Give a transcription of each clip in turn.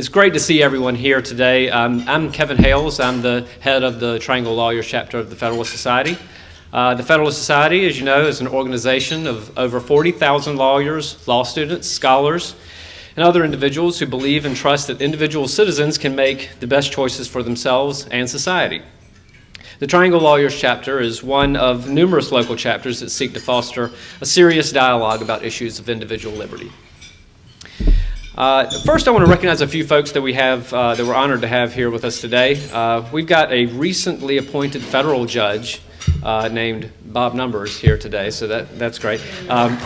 It's great to see everyone here today. I'm Kevin Hales. I'm the head of the Triangle Lawyers chapter of the Federalist Society. The Federalist Society, as you know, is an organization of over 40,000 lawyers, law students, scholars, and other individuals who believe and trust that individual citizens can make the best choices for themselves and society. The Triangle Lawyers chapter is one of numerous local chapters that seek to foster a serious dialogue about issues of individual liberty. First, I want to recognize a few folks that we have that we're honored to have here with us today. We've got a recently appointed federal judge named Bob Numbers here today, so that's great. And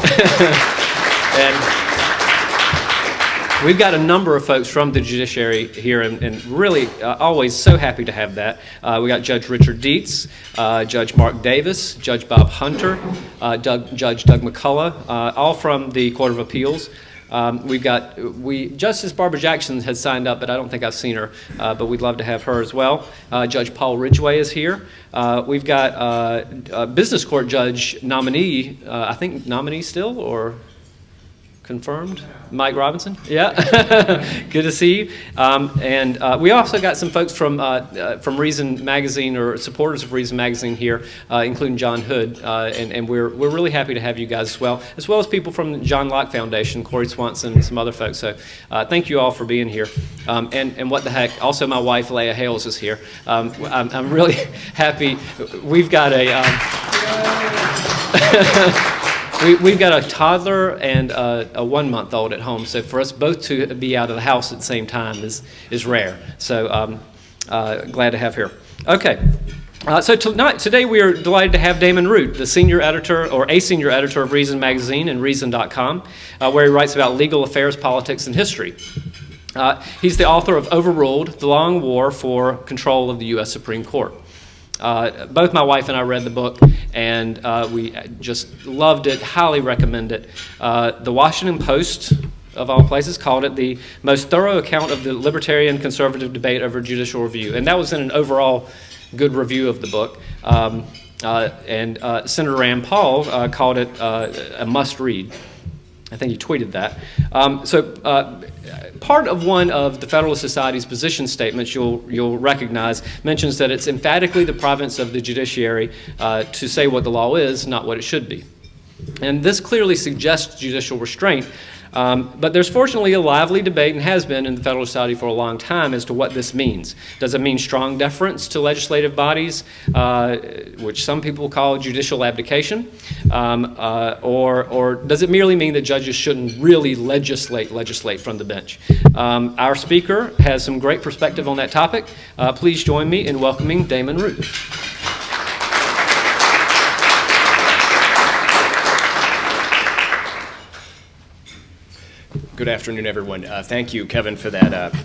we've got a number of folks from the judiciary here, and really always so happy to have that. We got Judge Richard Dietz, Judge Mark Davis, Judge Bob Hunter, Judge Doug McCullough, all from the Court of Appeals. Justice Barbara Jackson has signed up, but I don't think I've seen her, but we'd love to have her as well. Judge Paul Ridgway is here. We've got a business court judge nominee, I think nominee still, or confirmed? Mike Robinson? Yeah. Good to see you. And we also got some folks from Reason Magazine, or supporters of Reason Magazine here, including John Hood. And we're really happy to have you guys as well as people from the John Locke Foundation, Corey Swanson, and some other folks. So thank you all for being here. And what the heck, also my wife, Leah Hales, is here. I'm really happy. We've got We've got a toddler and a 1-month-old at home, so for us both to be out of the house at the same time is rare. So glad to have here. Okay, so today we are delighted to have Damon Root, the senior editor or a senior editor of Reason Magazine and Reason.com, where he writes about legal affairs, politics, and history. He's the author of Overruled, The Long War for Control of the U.S. Supreme Court. Both my wife and I read the book, and we just loved it, highly recommend it. The Washington Post, of all places, called it the most thorough account of the libertarian conservative debate over judicial review. And that was in an overall good review of the book. And Senator Rand Paul called it a must-read. I think he tweeted that. Part of one of the Federalist Society's position statements you'll recognize mentions that it's emphatically the province of the judiciary to say what the law is, not what it should be. And this clearly suggests judicial restraint, but there's fortunately a lively debate, and has been in the Federalist Society for a long time, as to what this means. Does it mean strong deference to legislative bodies, which some people call judicial abdication, or does it merely mean that judges shouldn't really legislate from the bench? Our speaker has some great perspective on that topic. Please join me in welcoming Damon Root. Good afternoon, everyone. Thank you, Kevin, for that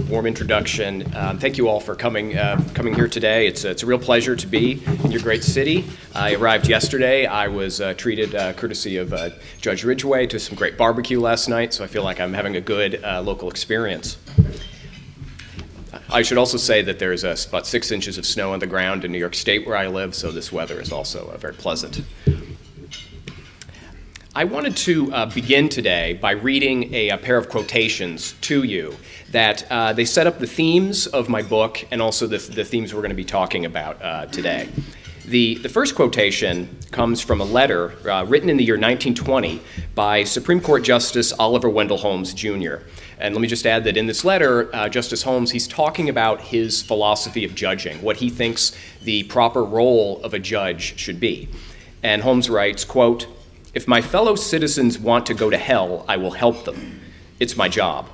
warm introduction. Thank you all for coming here today. It's a real pleasure to be in your great city. I arrived yesterday. I was treated, courtesy of Judge Ridgway, to some great barbecue last night, so I feel like I'm having a good local experience. I should also say that there's about 6 inches of snow on the ground in New York State where I live, so this weather is also very pleasant. I wanted to begin today by reading a pair of quotations to you that they set up the themes of my book and also the themes we're going to be talking about today. The first quotation comes from a letter written in the year 1920 by Supreme Court Justice Oliver Wendell Holmes, Jr. And let me just add that in this letter, Justice Holmes, he's talking about his philosophy of judging, what he thinks the proper role of a judge should be. And Holmes writes, quote, "If my fellow citizens want to go to hell, I will help them. It's my job."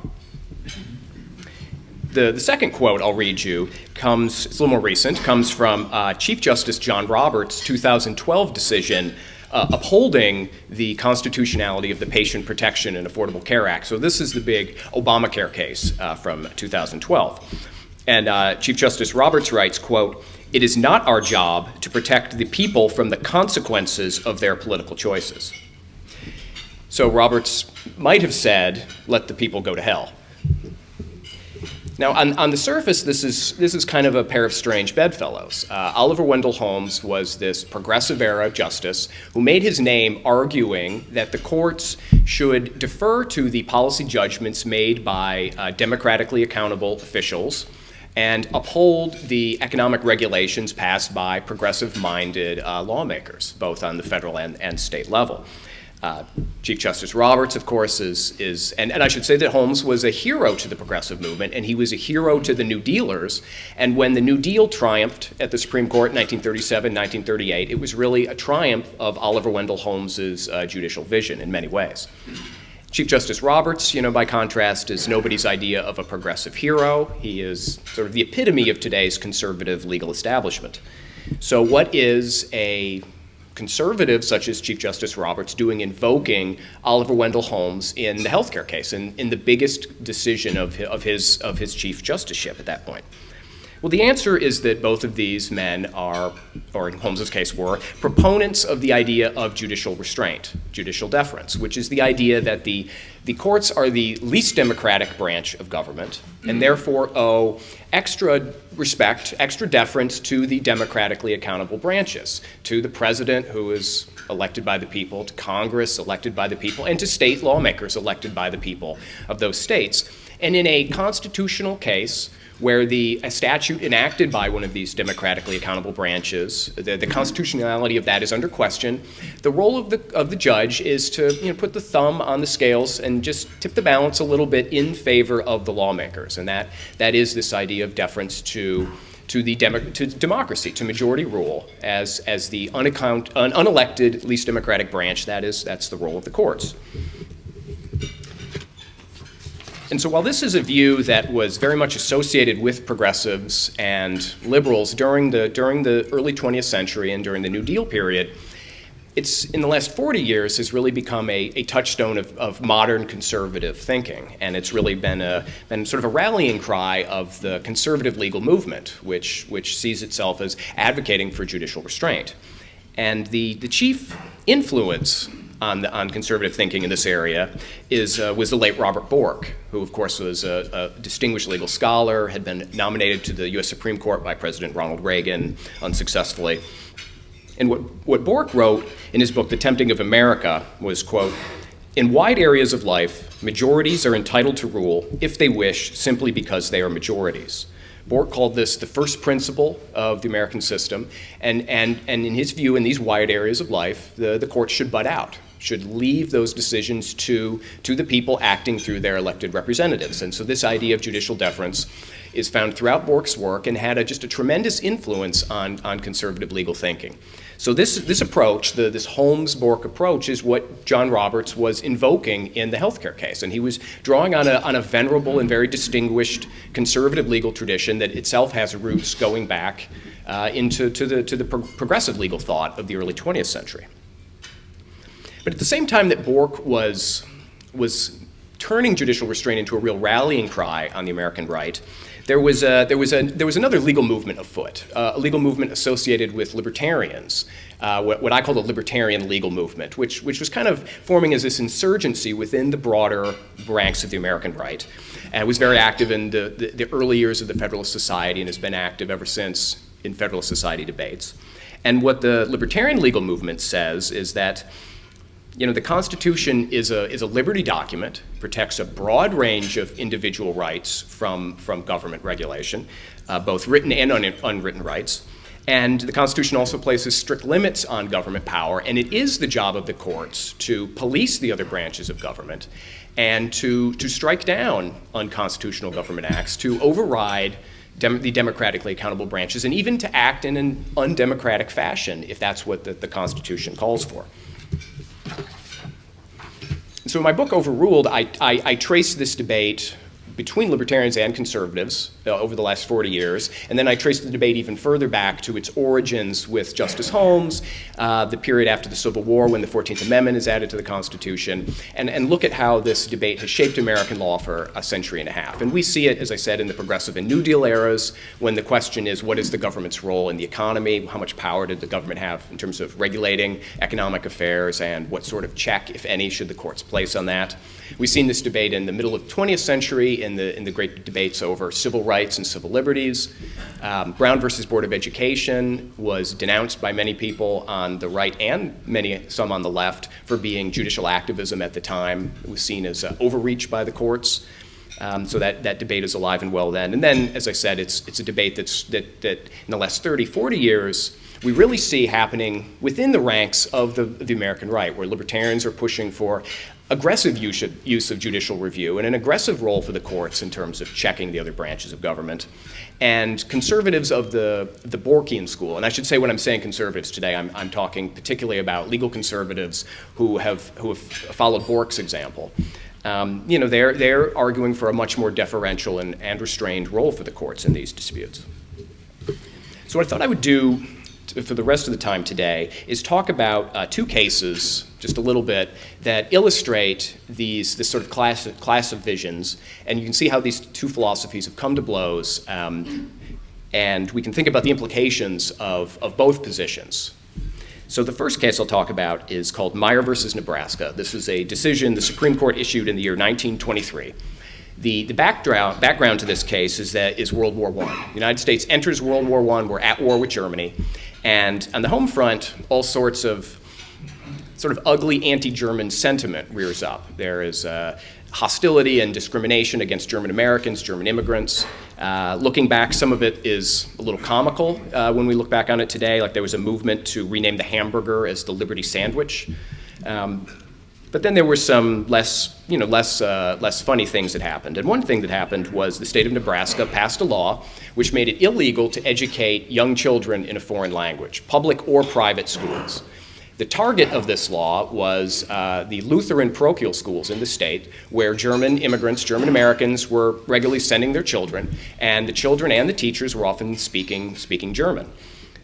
The second quote I'll read you it's a little more recent, comes from Chief Justice John Roberts' 2012 decision upholding the constitutionality of the Patient Protection and Affordable Care Act. So this is the big Obamacare case from 2012. And Chief Justice Roberts writes, quote, "It is not our job to protect the people from the consequences of their political choices." So Roberts might have said, let the people go to hell. Now, on the surface, this is kind of a pair of strange bedfellows. Oliver Wendell Holmes was this progressive-era justice who made his name arguing that the courts should defer to the policy judgments made by democratically accountable officials and uphold the economic regulations passed by progressive-minded lawmakers, both on the federal and state level. Chief Justice Roberts, of course, and I should say that Holmes was a hero to the progressive movement, and he was a hero to the New Dealers. And when the New Deal triumphed at the Supreme Court in 1937, 1938, it was really a triumph of Oliver Wendell Holmes's judicial vision in many ways. Chief Justice Roberts, by contrast, is nobody's idea of a progressive hero. He is sort of the epitome of today's conservative legal establishment. So what is a conservative such as Chief Justice Roberts doing invoking Oliver Wendell Holmes in the healthcare case, in the biggest decision of his chief justiceship at that point? Well, the answer is that both of these men are, or in Holmes's case were, proponents of the idea of judicial restraint, judicial deference, which is the idea that the courts are the least democratic branch of government and therefore owe extra respect, extra deference to the democratically accountable branches, to the president who is elected by the people, to Congress elected by the people, and to state lawmakers elected by the people of those states. And in a constitutional case, where a statute enacted by one of these democratically accountable branches, the constitutionality of that is under question, the role of the judge is to put the thumb on the scales and just tip the balance a little bit in favor of the lawmakers. And that is this idea of deference to democracy, to majority rule, as the unelected, least democratic branch. That's the role of the courts. And so while this is a view that was very much associated with progressives and liberals during the early 20th century and during the New Deal period, it's in the last 40 years has really become a touchstone of modern conservative thinking. And it's really been sort of a rallying cry of the conservative legal movement, which sees itself as advocating for judicial restraint. And the chief influence on conservative thinking in this area was the late Robert Bork, who of course was a distinguished legal scholar, had been nominated to the U.S. Supreme Court by President Ronald Reagan unsuccessfully. And what Bork wrote in his book, The Tempting of America, was, quote, "In wide areas of life, majorities are entitled to rule if they wish simply because they are majorities." Bork called this the first principle of the American system, and in his view, in these wide areas of life, the courts should butt out, should leave those decisions to the people acting through their elected representatives. And so this idea of judicial deference is found throughout Bork's work and had just a tremendous influence on conservative legal thinking. So this approach, this Holmes-Bork approach, is what John Roberts was invoking in the healthcare case. And he was drawing on a venerable and very distinguished conservative legal tradition that itself has roots going back into the progressive legal thought of the early 20th century. But at the same time that Bork was turning judicial restraint into a real rallying cry on the American right, there was another legal movement afoot, a legal movement associated with libertarians, what I call the libertarian legal movement, which was kind of forming as this insurgency within the broader ranks of the American right, and was very active in the early years of the Federalist Society and has been active ever since in Federalist Society debates. And what the libertarian legal movement says is that the Constitution is a liberty document, protects a broad range of individual rights from government regulation, both written and unwritten rights. And the Constitution also places strict limits on government power, and it is the job of the courts to police the other branches of government and to strike down unconstitutional government acts, to override the democratically accountable branches, and even to act in an undemocratic fashion if that's what the Constitution calls for. So in my book, Overruled, I trace this debate between libertarians and conservatives over the last 40 years, and then I trace the debate even further back to its origins with Justice Holmes, the period after the Civil War when the 14th Amendment is added to the Constitution, and look at how this debate has shaped American law for a century and a half. And we see it, as I said, in the progressive and New Deal eras, when the question is, what is the government's role in the economy? How much power did the government have in terms of regulating economic affairs, and what sort of check, if any, should the courts place on that? We've seen this debate in the middle of the 20th century in the great debates over civil rights and civil liberties. Brown versus Board of Education was denounced by many people on the right and some on the left for being judicial activism at the time. It was seen as overreach by the courts. So that debate is alive and well then. And then, as I said, it's a debate that in the last 30, 40 years, we really see happening within the ranks of the American right, where libertarians are pushing for aggressive use of judicial review and an aggressive role for the courts in terms of checking the other branches of government. And conservatives of the Borkian school, and I should say when I'm saying conservatives today, I'm talking particularly about legal conservatives who have followed Bork's example. They're arguing for a much more deferential and restrained role for the courts in these disputes. So what I thought I would do for the rest of the time today is talk about two cases, just a little bit, that illustrate this sort of class of visions, and you can see how these two philosophies have come to blows, and we can think about the implications of both positions. So the first case I'll talk about is called Meyer versus Nebraska. This was a decision the Supreme Court issued in the year 1923. The background to this case is World War I. The United States enters World War I. We're at war with Germany. And on the home front, all sorts of sort of ugly anti-German sentiment rears up. There is hostility and discrimination against German Americans, German immigrants. Looking back, some of it is a little comical when we look back on it today. Like there was a movement to rename the hamburger as the Liberty Sandwich. But then there were some less funny things that happened. And one thing that happened was the state of Nebraska passed a law which made it illegal to educate young children in a foreign language, public or private schools. The target of this law was the Lutheran parochial schools in the state, where German immigrants, German Americans, were regularly sending their children, and the children and the teachers were often speaking German.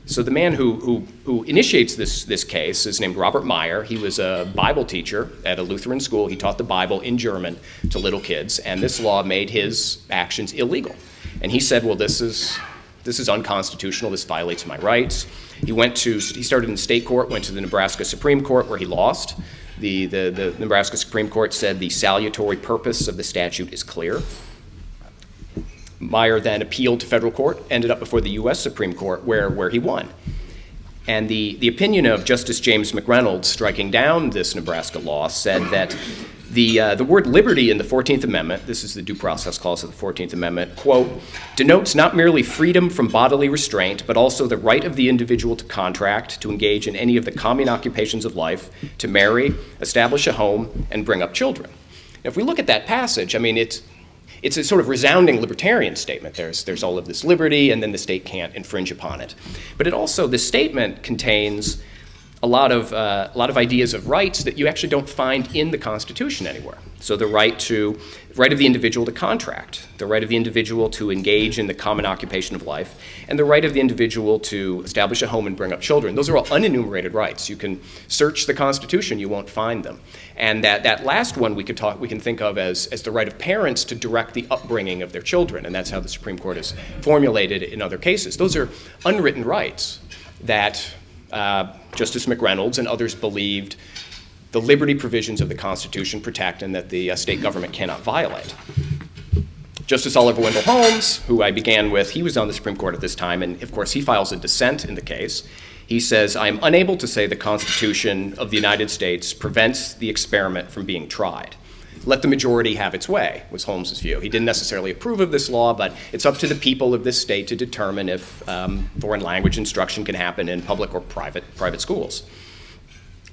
So the man who initiates this case is named Robert Meyer. He was a Bible teacher at a Lutheran school. He taught the Bible in German to little kids, and this law made his actions illegal. And he said, well, this is unconstitutional. This violates my rights. He started in state court, went to the Nebraska Supreme Court, where he lost. The Nebraska Supreme Court said the salutary purpose of the statute is clear. Meyer then appealed to federal court, ended up before the U.S. Supreme Court, where he won. And the opinion of Justice James McReynolds striking down this Nebraska law said that the word liberty in the 14th Amendment, this is the due process clause of the 14th Amendment, quote, denotes not merely freedom from bodily restraint, but also the right of the individual to contract, to engage in any of the common occupations of life, to marry, establish a home, and bring up children. Now, if we look at that passage, I mean, it's a sort of resounding libertarian statement. There's all of this liberty, and then the state can't infringe upon it. But this statement contains a lot of ideas of rights that you actually don't find in the Constitution anywhere. So the right of the individual to contract, the right of the individual to engage in the common occupation of life, and the right of the individual to establish a home and bring up children. Those are all unenumerated rights. You can search the Constitution, you won't find them. And that last one we can think of as the right of parents to direct the upbringing of their children, and that's how the Supreme Court has formulated it in other cases. Those are unwritten rights that Justice McReynolds and others believed the liberty provisions of the Constitution protect and that the state government cannot violate. Justice Oliver Wendell Holmes, who I began with, he was on the Supreme Court at this time, and of course he files a dissent in the case. He says, I am unable to say the Constitution of the United States prevents the experiment from being tried. Let the majority have its way, was Holmes's view. He didn't necessarily approve of this law, but it's up to the people of this state to determine if foreign language instruction can happen in public or private schools.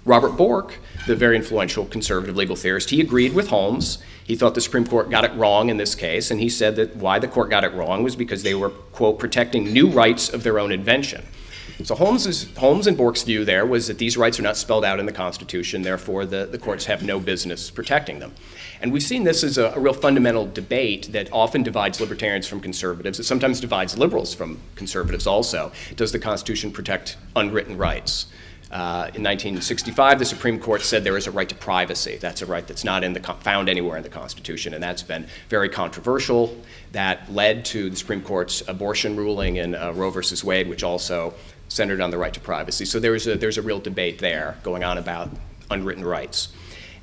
Robert Bork, the very influential conservative legal theorist, he agreed with Holmes. He thought the Supreme Court got it wrong in this case, and he said that why the court got it wrong was because they were, quote, protecting new rights of their own invention. So Holmes and Bork's view there was that these rights are not spelled out in the Constitution, therefore the courts have no business protecting them. And we've seen this as a real fundamental debate that often divides libertarians from conservatives. It sometimes divides liberals from conservatives also. Does the Constitution protect unwritten rights? In 1965, the Supreme Court said there is a right to privacy. That's a right that's not found anywhere in the Constitution, and that's been very controversial. That led to the Supreme Court's abortion ruling in Roe versus Wade, which also centered on the right to privacy. So there's a real debate there going on about unwritten rights.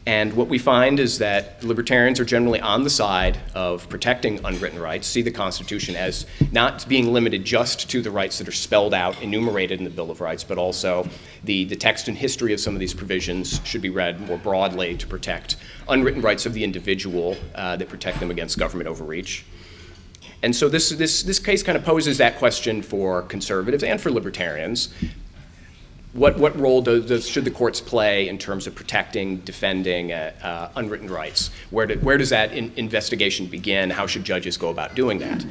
And what we find is that libertarians are generally on the side of protecting unwritten rights, see the Constitution as not being limited just to the rights that are spelled out, enumerated in the Bill of Rights, but also the text and history of some of these provisions should be read more broadly to protect unwritten rights of the individual that protect them against government overreach. And so this case kind of poses that question for conservatives and for libertarians. What role should the courts play in terms of protecting, defending unwritten rights? Where does that investigation begin? How should judges go about doing that?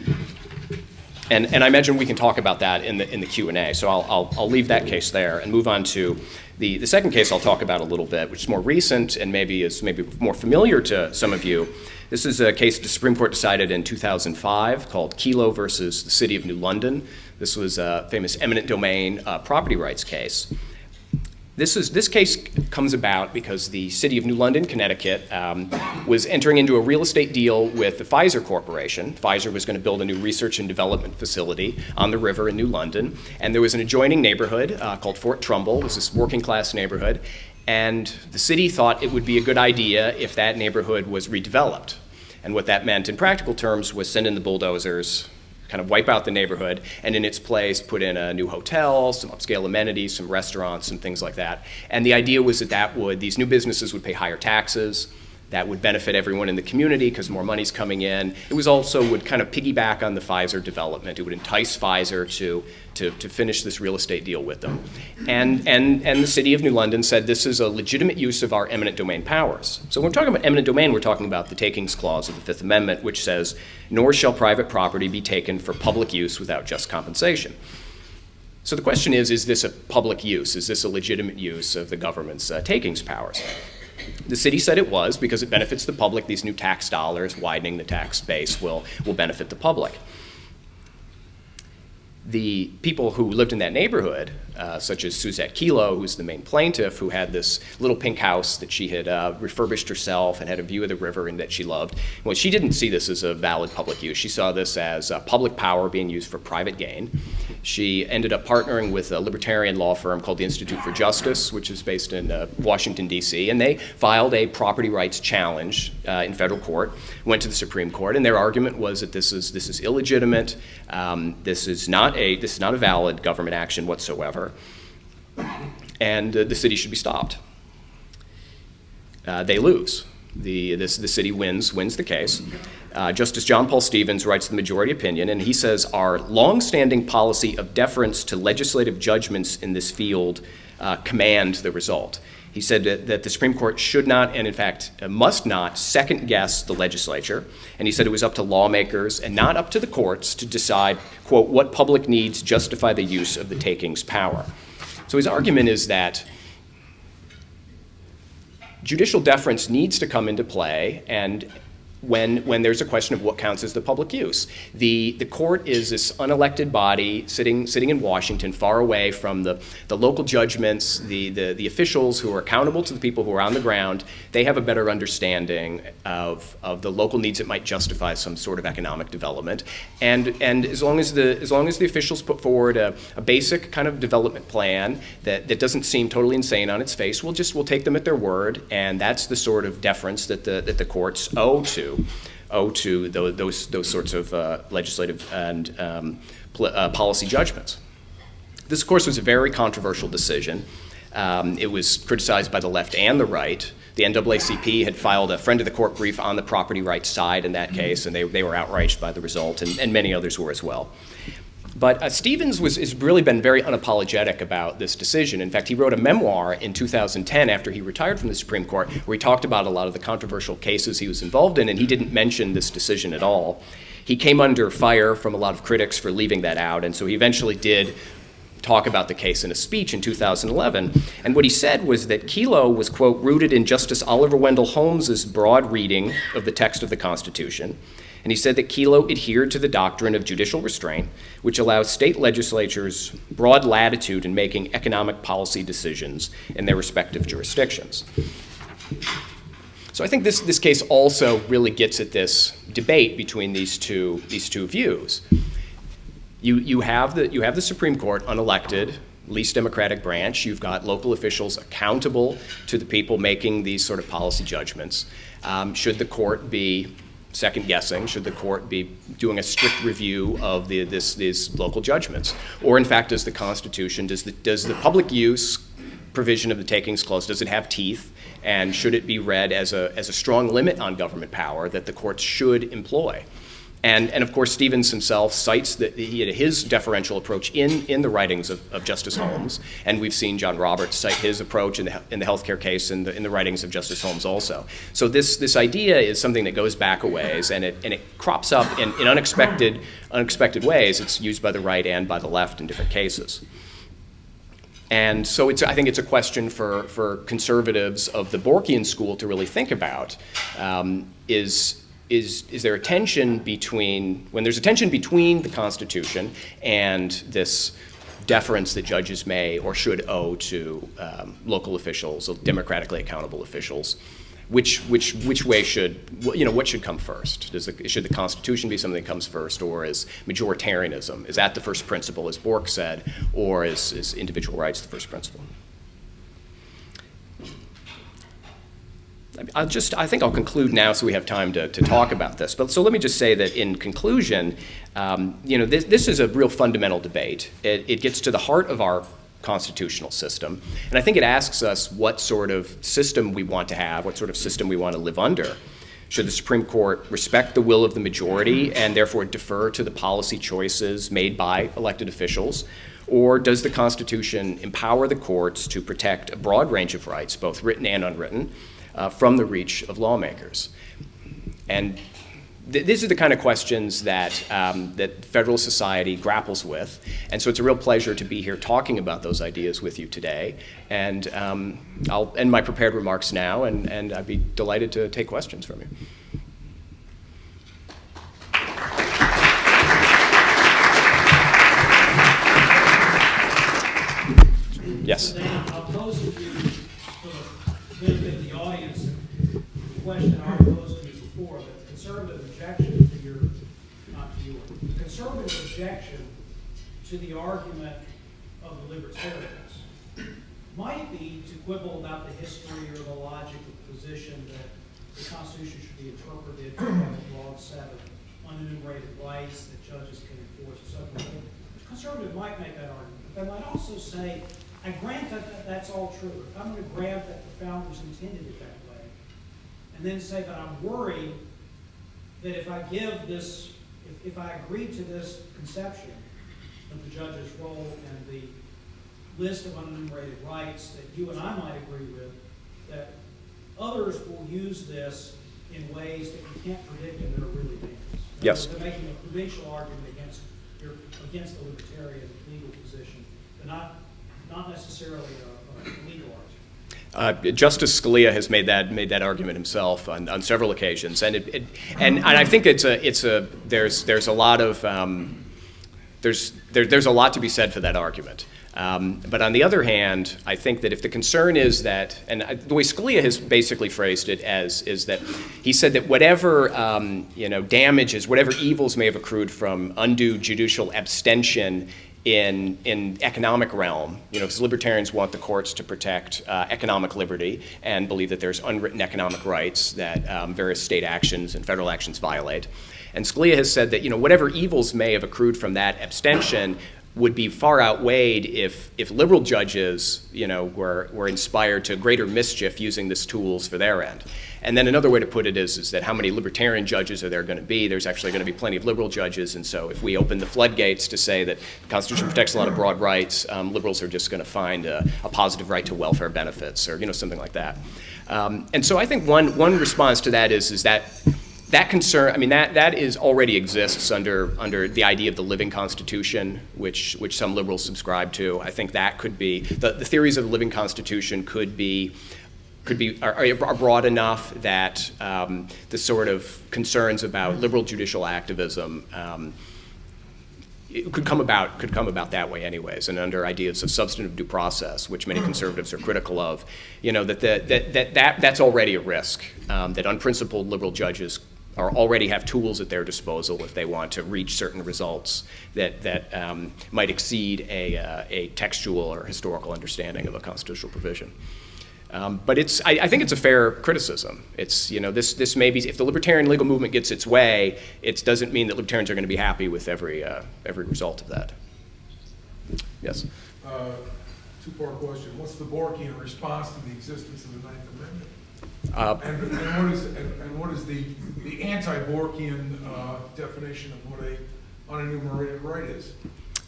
And I imagine we can talk about that in the Q&A. So I'll leave that case there and move on to the second case I'll talk about a little bit, which is more recent and maybe more familiar to some of you. This is a case the Supreme Court decided in 2005 called Kelo versus the City of New London. This was a famous eminent domain property rights case. This case comes about because the City of New London, Connecticut, was entering into a real estate deal with the Pfizer Corporation. Pfizer was going to build a new research and development facility on the river in New London, and there was an adjoining neighborhood called Fort Trumbull. It was this working class neighborhood, and the city thought it would be a good idea if that neighborhood was redeveloped. And what that meant in practical terms was send in the bulldozers, kind of wipe out the neighborhood, and in its place put in a new hotel, some upscale amenities, some restaurants, and things like that. And the idea was that these new businesses would pay higher taxes. That would benefit everyone in the community because more money's coming in. It was also would kind of piggyback on the Pfizer development. It would entice Pfizer to finish this real estate deal with them. And the City of New London said this is a legitimate use of our eminent domain powers. So when we're talking about eminent domain, we're talking about the Takings Clause of the Fifth Amendment, which says, nor shall private property be taken for public use without just compensation. So the question is this a public use? Is this a legitimate use of the government's takings powers? The city said it was because it benefits the public. These new tax dollars, widening the tax base, will benefit the public. The people who lived in that neighborhood, such as Suzette Kelo, who's the main plaintiff, who had this little pink house that she had refurbished herself and had a view of the river and that she loved, well, she didn't see this as a valid public use. She saw this as public power being used for private gain. She ended up partnering with a libertarian law firm called the Institute for Justice, which is based in Washington, D.C., and they filed a property rights challenge in federal court, went to the Supreme Court, and their argument was that this is illegitimate, this is not a valid government action whatsoever, and the city should be stopped. They lose. The city wins the case. Justice John Paul Stevens writes the majority opinion, and he says, our longstanding policy of deference to legislative judgments in this field command the result. He said that the Supreme Court should not, and in fact must not, second-guess the legislature, and he said it was up to lawmakers and not up to the courts to decide, quote, what public needs justify the use of the takings power. So his argument is that judicial deference needs to come into play, and when there's a question of what counts as the public use. The court is this unelected body sitting in Washington, far away from the local judgments, the officials who are accountable to the people who are on the ground. They have a better understanding of the local needs that might justify some sort of economic development. And as long as the officials put forward a basic kind of development plan that doesn't seem totally insane on its face, we'll take them at their word, and that's the sort of deference that the courts owe to those sorts of legislative and policy judgments. This, of course, was a very controversial decision. It was criticized by the left and the right. The NAACP had filed a friend of the court brief on the property rights side in that case, and they were outraged by the result, and many others were as well. But Stevens has really been very unapologetic about this decision. In fact, he wrote a memoir in 2010 after he retired from the Supreme Court where he talked about a lot of the controversial cases he was involved in, and he didn't mention this decision at all. He came under fire from a lot of critics for leaving that out, and so he eventually did talk about the case in a speech in 2011. And what he said was that Kelo was, quote, rooted in Justice Oliver Wendell Holmes's broad reading of the text of the Constitution. And he said that Kelo adhered to the doctrine of judicial restraint, which allows state legislatures broad latitude in making economic policy decisions in their respective jurisdictions. So I think this case also really gets at this debate between these two views. You have the Supreme Court unelected, least democratic branch. You've got local officials accountable to the people making these sort of policy judgments. Should the court be second guessing? Should the court be doing a strict review of these local judgments? Or in fact, does the Constitution, does the public use provision of the Takings Clause, does it have teeth? And should it be read as a strong limit on government power that the courts should employ? And of course, Stevens himself cites his deferential approach in the writings of Justice Holmes, and we've seen John Roberts cite his approach in the healthcare case in the writings of Justice Holmes also. So this idea is something that goes back a ways, and it crops up in unexpected ways. It's used by the right and by the left in different cases. And so I think it's a question for conservatives of the Borkian school to really think about. Is there a tension when there's a tension between the Constitution and this deference that judges may or should owe to local officials, democratically accountable officials? Which way what should come first? Should the Constitution be something that comes first, or is majoritarianism, is that the first principle, as Bork said, or is individual rights the first principle? I think I'll conclude now so we have time to talk about this. But so let me just say that in conclusion, this is a real fundamental debate. It gets to the heart of our constitutional system, and I think it asks us what sort of system we want to have, what sort of system we want to live under. Should the Supreme Court respect the will of the majority and therefore defer to the policy choices made by elected officials? Or does the Constitution empower the courts to protect a broad range of rights, both written and unwritten, from the reach of lawmakers? And these are the kind of questions that Federalist Society grapples with. And so it's a real pleasure to be here talking about those ideas with you today. And I'll end my prepared remarks now, and I'd be delighted to take questions from you. Yes? I'll pose it to you for the benefit of the audience. The question I already posed to you before, but the conservative objection to your, not to you, the conservative objection to the argument of the libertarians might be to quibble about the history or the logic of the position that the Constitution should be interpreted by a broad set of unenumerated rights that judges can enforce and so forth. The conservative might make that argument, but they might also say, I grant that that's all true. If I'm going to grant that the founders intended it that way, and then say that I'm worried that if I give this, if I agree to this conception of the judge's role and the list of unenumerated rights that you and I might agree with, that others will use this in ways that you can't predict and that are really dangerous. Yes. They're making a prudential argument against the libertarian legal position, but not necessarily a legal argument. Justice Scalia has made that argument himself on several occasions, and I think there's a lot of there's a lot to be said for that argument. But on the other hand, I think that if the concern is that, and the way Scalia has basically phrased it is that he said that whatever damages, whatever evils may have accrued from undue judicial abstention in economic realm, because libertarians want the courts to protect economic liberty and believe that there's unwritten economic rights that various state actions and federal actions violate. And Scalia has said that whatever evils may have accrued from that abstention would be far outweighed if liberal judges, were inspired to greater mischief using these tools for their end. And then another way to put it is that how many libertarian judges are there going to be? There's actually going to be plenty of liberal judges, and so if we open the floodgates to say that the Constitution protects a lot of broad rights, liberals are just going to find a positive right to welfare benefits or something like that. And so I think one response to that is that concern, I mean, that is already exists under the idea of the living Constitution, which some liberals subscribe to. I think that could be, the theories of the living Constitution are broad enough that the sort of concerns about liberal judicial activism it could come about that way anyways, and under ideas of substantive due process, which many conservatives are critical of, that's already a risk, that unprincipled liberal judges or already have tools at their disposal if they want to reach certain results that might exceed a textual or historical understanding of a constitutional provision. But I think it's a fair criticism. It's, this may be, if the libertarian legal movement gets its way, it doesn't mean that libertarians are going to be happy with every result of that. Yes? Two-part question. What's the Borkian response to the existence of the Ninth Amendment? And what is the anti-Borkian definition of what a unenumerated right is?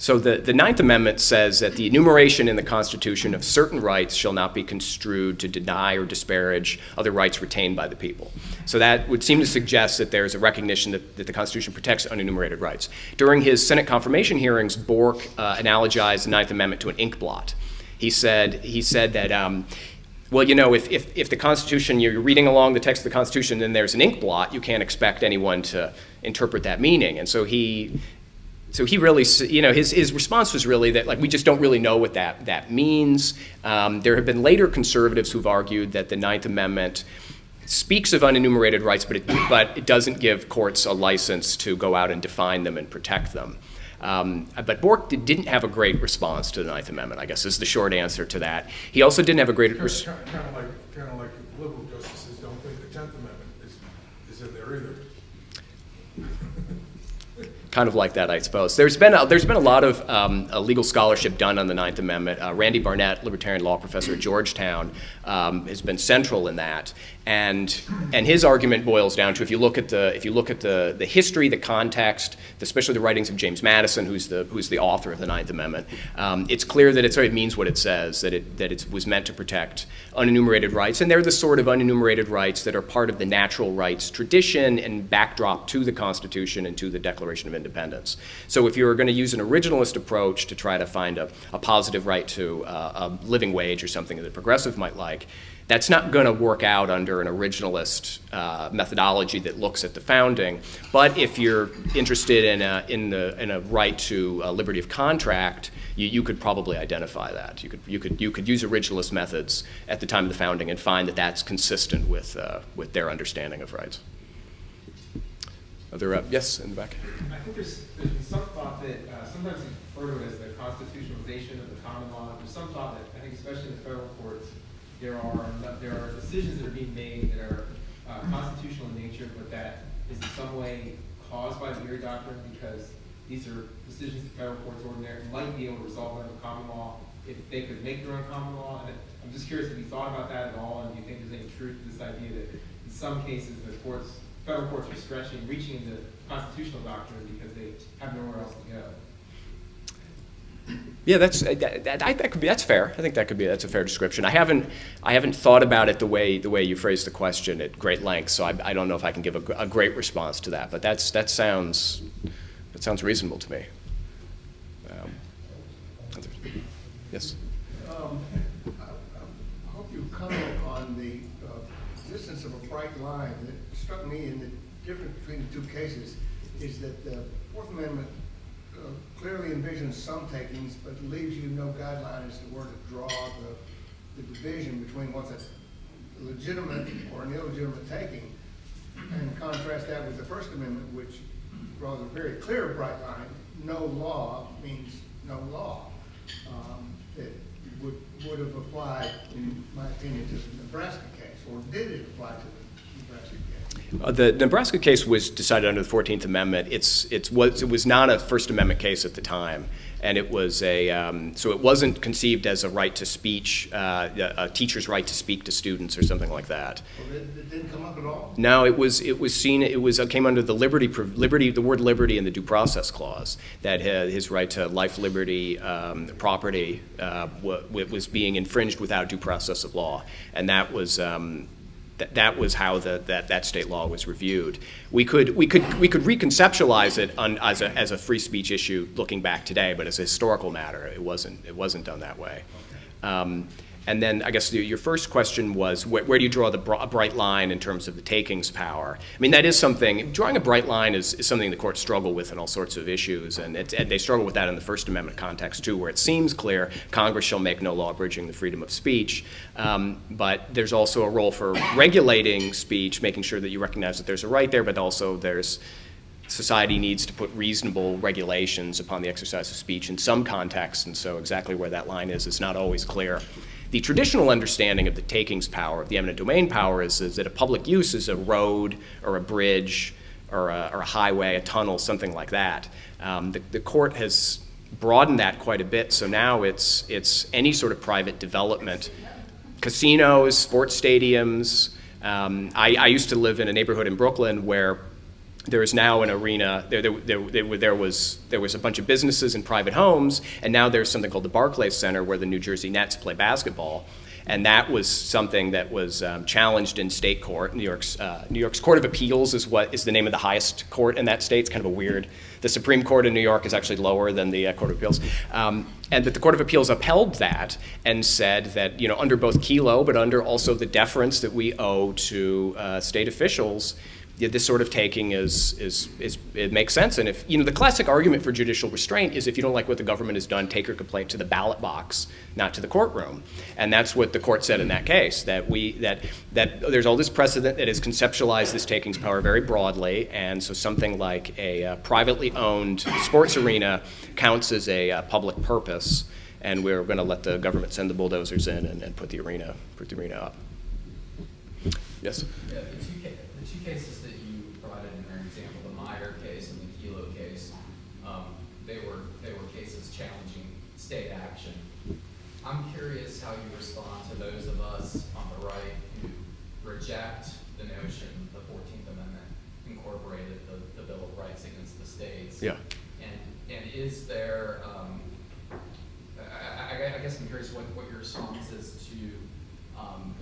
So the Ninth Amendment says that the enumeration in the Constitution of certain rights shall not be construed to deny or disparage other rights retained by the people. So that would seem to suggest that there's a recognition that the Constitution protects unenumerated rights. During his Senate confirmation hearings, Bork analogized the Ninth Amendment to an ink blot. He said that, well, if the Constitution, you're reading along the text of the Constitution, and there's an ink blot, you can't expect anyone to interpret that meaning. And so he really, his response was really that, like, we just don't really know what that means. There have been later conservatives who've argued that the Ninth Amendment speaks of unenumerated rights, but it doesn't give courts a license to go out and define them and protect them. But Bork didn't have a great response to the Ninth Amendment, I guess, is the short answer to that. He also didn't have a great response. Kind of like liberal justices don't think the 10th Amendment is in there either. Kind of like that, I suppose. There's been a lot of legal scholarship done on the Ninth Amendment. Randy Barnett, libertarian law professor at Georgetown, has been central in that. And his argument boils down to, if you look at the history, the context, especially the writings of James Madison, who's the author of the Ninth Amendment, it's clear that it means what it says, that it was meant to protect unenumerated rights, and they're the sort of unenumerated rights that are part of the natural rights tradition and backdrop to the Constitution and to the Declaration of Independence. So if you were going to use an originalist approach to try to find a positive right to a living wage or something that a progressive might like, that's not going to work out under an originalist methodology that looks at the founding. But if you're interested in a right to liberty of contract, you could probably identify that. You could use originalist methods at the time of the founding and find that that's consistent with their understanding of rights. Yes, in the back. I think there's been some thought that sometimes you refer to it as the constitutionalization of the common law. There's some thought that, I think especially in the federal courts, there are decisions that are being made that are constitutional in nature, but that is in some way caused by the Erie Doctrine, because these are decisions the federal courts ordinarily might be able to resolve under common law if they could make their own common law. And I'm just curious if you thought about that at all, and do you think there's any truth to this idea that in some cases the federal courts are reaching into constitutional doctrine because they have nowhere else to go? Yeah, that's fair. I think that's a fair description. I haven't thought about it the way you phrased the question at great length, so I don't know if I can give a great response to that. But that sounds reasonable to me. Yes. I hope you comment on the existence of a bright line that struck me in the difference between the two cases is that the Fourth Amendment clearly envisions some takings, but leaves you no guideline as to where to draw the division between what's a legitimate or an illegitimate taking, and contrast that with the First Amendment, which draws a very clear bright line. No law means no law. That would have applied, in my opinion, to the Nebraska case, or did it apply to the Nebraska case? The Nebraska case was decided under the 14th Amendment. It was not a First Amendment case at the time, and it was so it wasn't conceived as a right to speech, a teacher's right to speak to students or something like that. Well, it didn't come up at all? No, it came under the word liberty in the Due Process Clause, that his right to life, liberty, property was being infringed without due process of law, and that was. That was how that state law was reviewed. We could reconceptualize it as a free speech issue looking back today, but as a historical matter, it wasn't done that way. And then I guess your first question was, where do you draw a bright line in terms of the takings power? I mean, that is something, drawing a bright line is something the courts struggle with in all sorts of issues, and they struggle with that in the First Amendment context too, where it seems clear Congress shall make no law abridging the freedom of speech, but there's also a role for regulating speech, making sure that you recognize that there's a right there, but also society needs to put reasonable regulations upon the exercise of speech in some contexts, and so exactly where that line is not always clear. The traditional understanding of the takings power, of the eminent domain power, is that a public use is a road or a bridge or a highway, a tunnel, something like that. The court has broadened that quite a bit, so now it's any sort of private development. Casinos, sports stadiums. I used to live in a neighborhood in Brooklyn where there is now an arena. There was a bunch of businesses and private homes, and now there's something called the Barclays Center where the New Jersey Nets play basketball, and that was something that was challenged in state court. New York's Court of Appeals is the name of the highest court in that state. It's kind of a weird. The Supreme Court in New York is actually lower than the Court of Appeals, and that the Court of Appeals upheld that and said that under both Kelo, but under also the deference that we owe to state officials. This sort of taking it makes sense. And if, the classic argument for judicial restraint is if you don't like what the government has done, take your complaint to the ballot box, not to the courtroom. And that's what the court said in that case, that there's all this precedent that has conceptualized this takings power very broadly, and so something like a privately owned sports arena counts as a public purpose, and we're going to let the government send the bulldozers in and put the arena up. Yes? Yeah, the two cases that you provided in your example, the Meyer case and the Kelo case, they were cases challenging state action. I'm curious how you respond to those of us on the right who reject the notion the 14th Amendment incorporated the Bill of Rights against the states. Yeah. And is there, I guess I'm curious what your response is to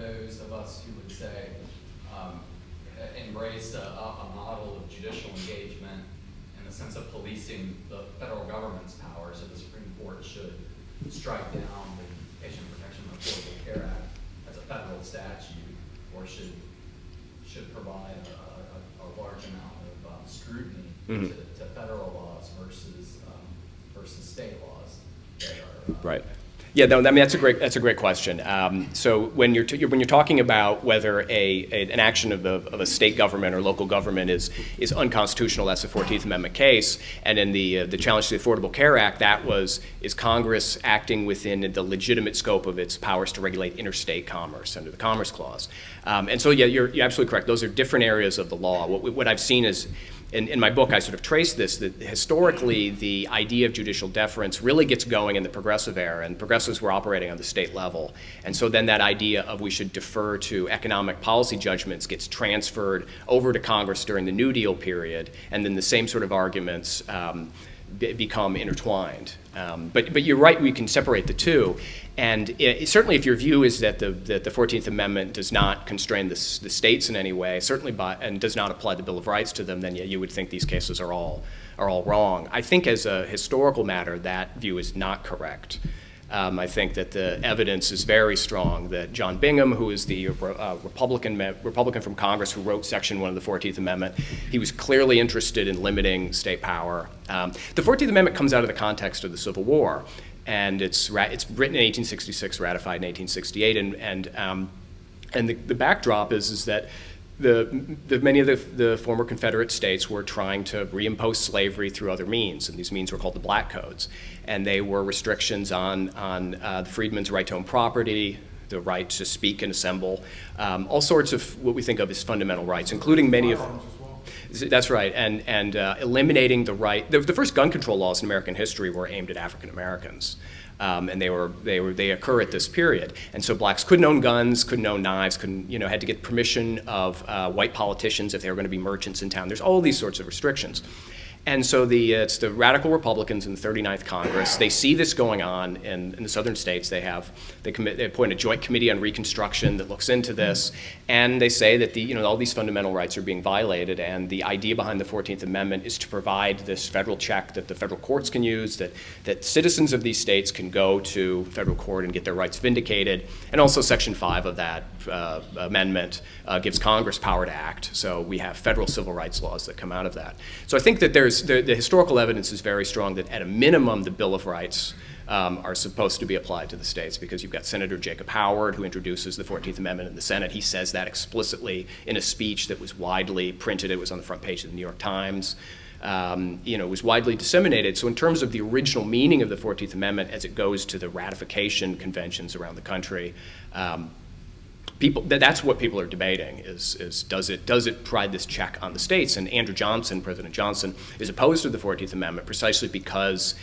those of us who would say, embrace a model of judicial engagement in the sense of policing the federal government's power, so the Supreme Court should strike down the Patient Protection and Affordable Care Act as a federal statute, or should provide a large amount of scrutiny to federal laws versus state laws that are right. Yeah, no, I mean that's a great question. So when you're talking about whether an action of a state government or local government is unconstitutional, that's the 14th Amendment case. And in the challenge to the Affordable Care Act, is Congress acting within the legitimate scope of its powers to regulate interstate commerce under the Commerce Clause. And so yeah, you're absolutely correct. Those are different areas of the law. What I've seen is, in my book, I sort of trace this, that historically the idea of judicial deference really gets going in the progressive era, and progressives were operating on the state level. And so then that idea of we should defer to economic policy judgments gets transferred over to Congress during the New Deal period, and then the same sort of arguments become intertwined. But you're right, we can separate the two. And certainly if your view is that the 14th Amendment does not constrain the states in any way, certainly and does not apply the Bill of Rights to them, then yeah, you would think these cases are all wrong. I think as a historical matter, that view is not correct. I think that the evidence is very strong that John Bingham, who is the Republican from Congress who wrote Section 1 of the 14th Amendment, he was clearly interested in limiting state power. The 14th Amendment comes out of the context of the Civil War, and it's written in 1866, ratified in 1868, and the backdrop is that many of the former Confederate states were trying to reimpose slavery through other means, and these means were called the Black Codes. And they were restrictions on the freedman's right to own property, the right to speak and assemble, all sorts of what we think of as fundamental rights, including many of... That's right, and eliminating the right... The first gun control laws in American history were aimed at African Americans. And they occur at this period, and so blacks couldn't own guns, couldn't own knives, had to get permission of white politicians if they were going to be merchants in town. There's all these sorts of restrictions, And so it's the radical Republicans in the 39th Congress. They see this going on in the southern states. They appoint a joint committee on Reconstruction that looks into this, and they say that all these fundamental rights are being violated. And the idea behind the 14th Amendment is to provide this federal check that the federal courts can use, that citizens of these states can go to federal court and get their rights vindicated. And also, Section 5 of that amendment gives Congress power to act. So we have federal civil rights laws that come out of that. So I think that the historical evidence is very strong that at a minimum the Bill of Rights are supposed to be applied to the states, because you've got Senator Jacob Howard, who introduces the 14th Amendment in the Senate. He says that explicitly in a speech that was widely printed. It was on the front page of the New York Times. It was widely disseminated. So in terms of the original meaning of the 14th Amendment as it goes to the ratification conventions around the country, that's what people are debating, is does it provide this check on the states? And President Johnson, is opposed to the 14th Amendment precisely because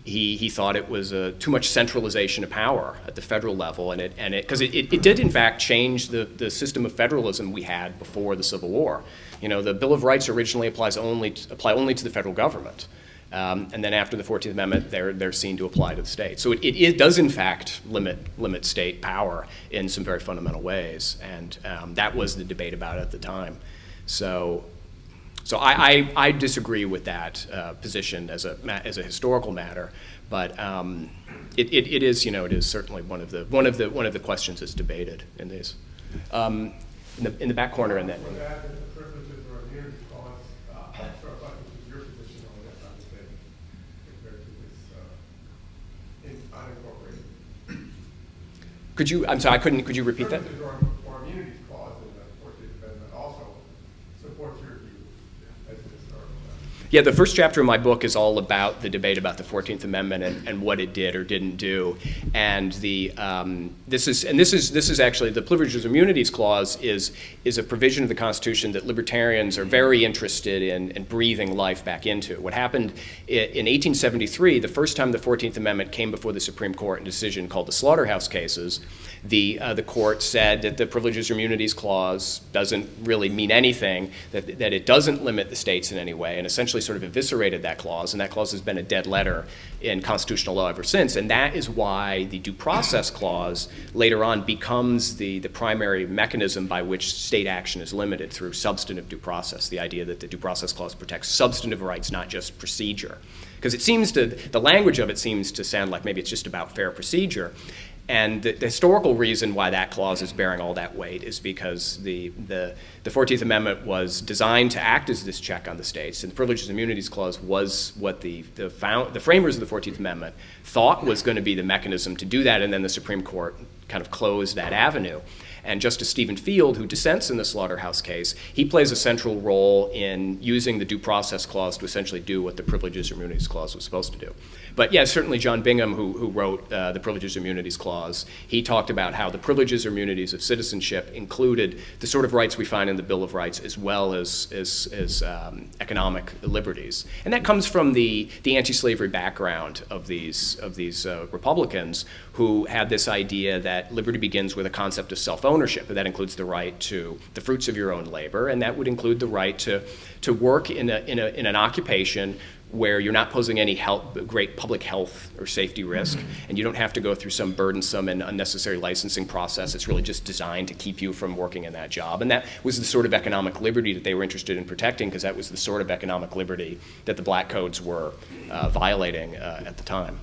he thought it was too much centralization of power at the federal level, because it did in fact change the system of federalism we had before the Civil War. The Bill of Rights originally apply only to the federal government. And then after the 14th Amendment, they're seen to apply to the states. So it does, in fact, limit state power in some very fundamental ways. And that was the debate about it at the time. So I disagree with that position as a historical matter. But it is certainly one of the questions that's debated in these. In the back corner, and then. Could you repeat that? Or immunities clause in the 14th Amendment also supports your view as a historical matter. Yeah, the first chapter of my book is all about the debate about the 14th Amendment and what it did or didn't do. And this is actually the Privileges and Immunities Clause is a provision of the Constitution that libertarians are very interested in breathing life back into. What happened in 1873, the first time the 14th Amendment came before the Supreme Court in a decision called the Slaughterhouse Cases, the court said that the Privileges and Immunities Clause doesn't really mean anything, that it doesn't limit the states in any way, and essentially sort of eviscerated that clause, and that clause has been a dead letter in constitutional law ever since. And that is why the Due Process Clause later on becomes the primary mechanism by which state action is limited, through substantive due process, the idea that the Due Process Clause protects substantive rights, not just procedure. Because the language of it seems to sound like maybe it's just about fair procedure. And the historical reason why that clause is bearing all that weight is because the 14th Amendment was designed to act as this check on the states, and the Privileges and Immunities Clause was what the framers of the 14th Amendment thought was going to be the mechanism to do that, and then the Supreme Court kind of closed that avenue. And Justice Stephen Field, who dissents in the Slaughterhouse case, he plays a central role in using the Due Process Clause to essentially do what the Privileges and Immunities Clause was supposed to do. But yeah, certainly John Bingham, who wrote the Privileges and Immunities Clause, he talked about how the privileges or immunities of citizenship included the sort of rights we find in the Bill of Rights, as well as economic liberties. And that comes from the anti-slavery background of these Republicans, who had this idea that liberty begins with a concept of self-ownership, and that includes the right to the fruits of your own labor, and that would include the right to work in an occupation where you're not posing any great public health or safety risk, and you don't have to go through some burdensome and unnecessary licensing process. It's really just designed to keep you from working in that job. And that was the sort of economic liberty that they were interested in protecting, because that was the sort of economic liberty that the black codes were violating at the time.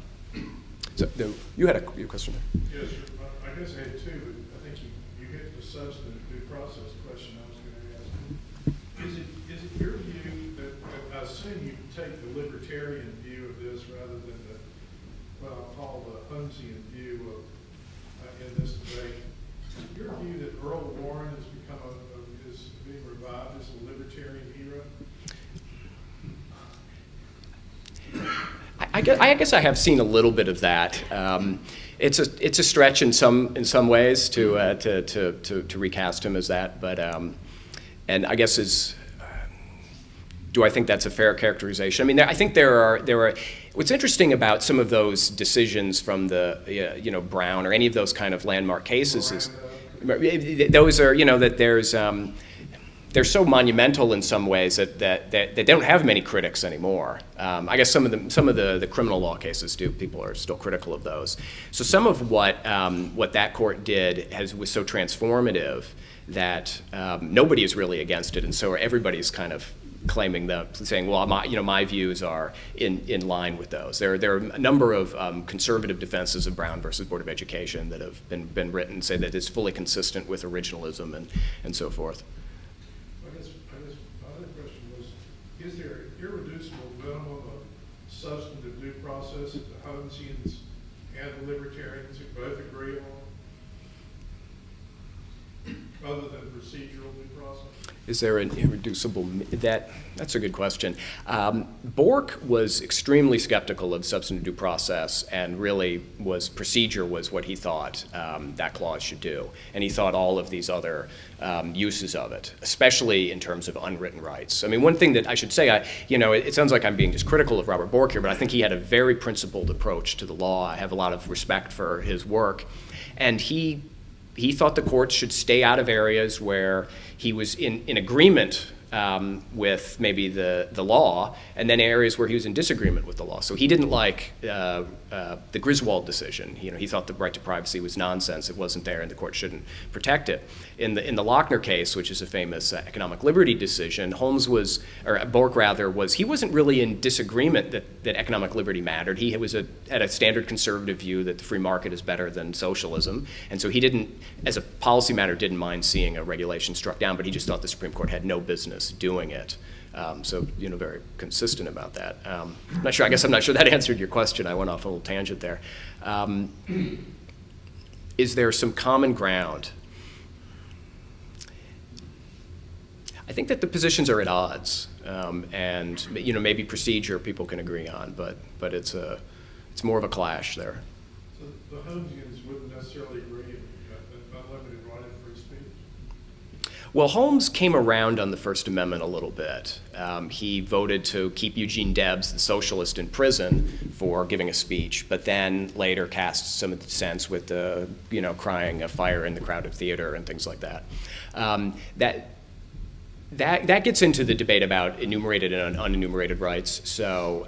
So you had a question there. Yes, I guess I had two. I think you hit the substantive due process question I was going to ask. Is it your view that I assume you take the libertarian view of this rather than what I'll call the Holmesian view of in this debate? Is it your view that Earl Warren has is being revived as a libertarian hero? I guess I have seen a little bit of that. It's a stretch in some ways to recast him as that, but and I guess do I think that's a fair characterization? I mean, I think there are. What's interesting about some of those decisions from the Brown or any of those kind of landmark cases is those are that there's. they're so monumental in some ways that they don't have many critics anymore. I guess some of the criminal law cases do. People are still critical of those. So some of what that court did was so transformative that nobody is really against it, and so everybody's kind of claiming that, saying, well, my views are in line with those. There are a number of conservative defenses of Brown versus Board of Education that have been written, say that it's fully consistent with originalism and so forth. I guess my other question was, is there an irreducible minimum of substantive due process that the Holmesians and the libertarians who both agree on, other than procedural due process? Is there an irreducible, that's a good question. Bork was extremely skeptical of substantive due process, and really procedure was what he thought that clause should do. And he thought all of these other uses of it, especially in terms of unwritten rights. I mean, one thing that I should say, it sounds like I'm being just critical of Robert Bork here, but I think he had a very principled approach to the law. I have a lot of respect for his work. And he thought the courts should stay out of areas where he was in agreement with maybe the law, and then areas where he was in disagreement with the law. So he didn't like the Griswold decision. He thought the right to privacy was nonsense. It wasn't there, and the court shouldn't protect it. In the Lochner case, which is a famous economic liberty decision, Bork he wasn't really in disagreement that economic liberty mattered. He had a standard conservative view that the free market is better than socialism, and so he didn't, as a policy matter, didn't mind seeing a regulation struck down, but he just thought the Supreme Court had no business doing it. So, very consistent about that. I'm not sure that answered your question. I went off a little tangent there. Is there some common ground? I think that the positions are at odds, and maybe procedure people can agree on, but it's more of a clash there. So the Holmesians wouldn't necessarily agree on unlimited right of free speech? Well, Holmes came around on the First Amendment a little bit. He voted to keep Eugene Debs, the socialist, in prison for giving a speech, but then later cast some dissents with the, crying a fire in the crowded theater and things like that. That gets into the debate about enumerated and unenumerated rights. So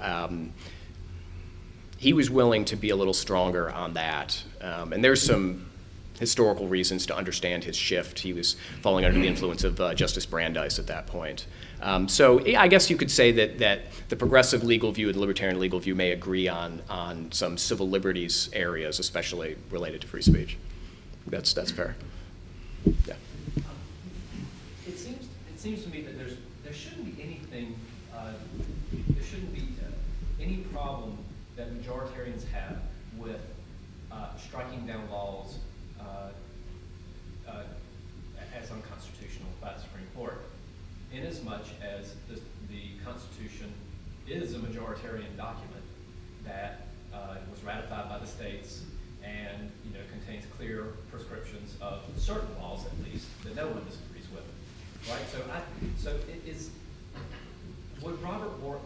he was willing to be a little stronger on that. And there's some historical reasons to understand his shift. He was falling under the influence of Justice Brandeis at that point. So I guess you could say that the progressive legal view and the libertarian legal view may agree on some civil liberties areas, especially related to free speech. That's fair. Yeah. It seems to me that there shouldn't be anything, there shouldn't be any problem that majoritarians have with striking down laws as unconstitutional by the Supreme Court, inasmuch as the Constitution is a majoritarian document that was ratified by the states and contains clear prescriptions of certain laws, at least, that no one disagrees with. Right? So it is. Would Robert Bork,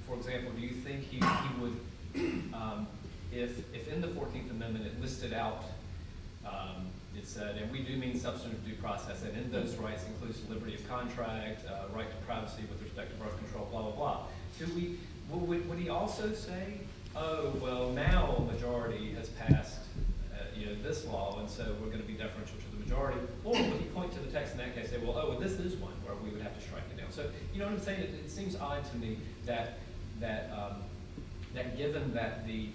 for example, do you think he would, if in the 14th Amendment it listed out, it said, and we do mean substantive due process, and in those rights includes liberty of contract, right to privacy with respect to birth control, blah, blah, blah. Would he also say, oh, well, now a majority has passed this law, and so we're going to be deferential to the majority? Or would he point to the text in that case and say, well, this is one where we would have to strike it down? So, you know what I'm saying? It seems odd to me that given that the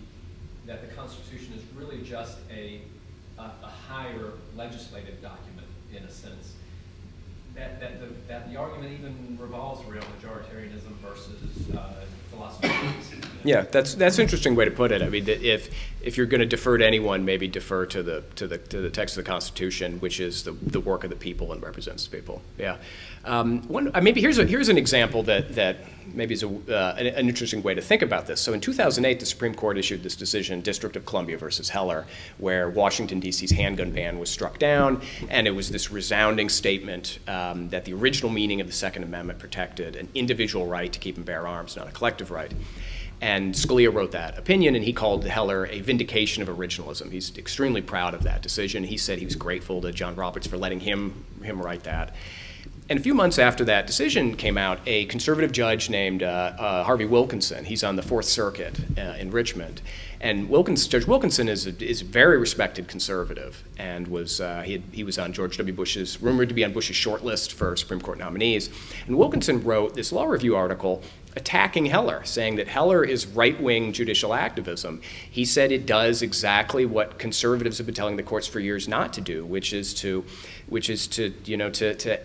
Constitution is really just a higher legislative document in a sense, that the argument even revolves around majoritarianism versus philosophies. Yeah, that's an interesting way to put it. I mean, if you're going to defer to anyone, maybe defer to the text of the Constitution, which is the work of the people and represents the people. Yeah. Maybe here's an example that maybe is an interesting way to think about this. So in 2008, the Supreme Court issued this decision, District of Columbia versus Heller, where Washington, D.C.'s handgun ban was struck down, and it was this resounding statement that the original meaning of the Second Amendment protected an individual right to keep and bear arms, not a collective right. And Scalia wrote that opinion, and he called Heller a vindication of originalism. He's extremely proud of that decision. He said he was grateful to John Roberts for letting him write that. And a few months after that decision came out, a conservative judge named Harvey Wilkinson, he's on the Fourth Circuit in Richmond, and Judge Wilkinson is a very respected conservative, and was he was on George W. Bush's, rumored to be on Bush's short list for Supreme Court nominees. And Wilkinson wrote this law review article attacking Heller, saying that Heller is right-wing judicial activism. He said it does exactly what conservatives have been telling the courts for years not to do, which is to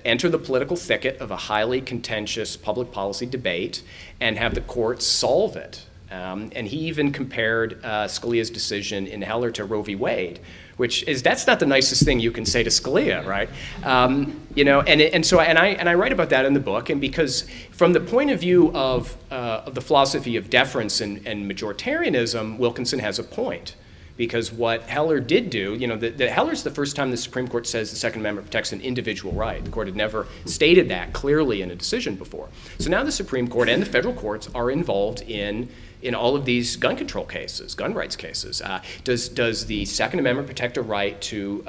enter the political thicket of a highly contentious public policy debate and have the courts solve it. And he even compared Scalia's decision in Heller to Roe v. Wade, which is, that's not the nicest thing you can say to Scalia, right? I write about that in the book, and because from the point of view of the philosophy of deference and majoritarianism, Wilkinson has a point. Because what Heller did do, Heller's the first time the Supreme Court says the Second Amendment protects an individual right. The court had never stated that clearly in a decision before. So now the Supreme Court and the federal courts are involved in all of these gun control cases, gun rights cases. Does the Second Amendment protect a right to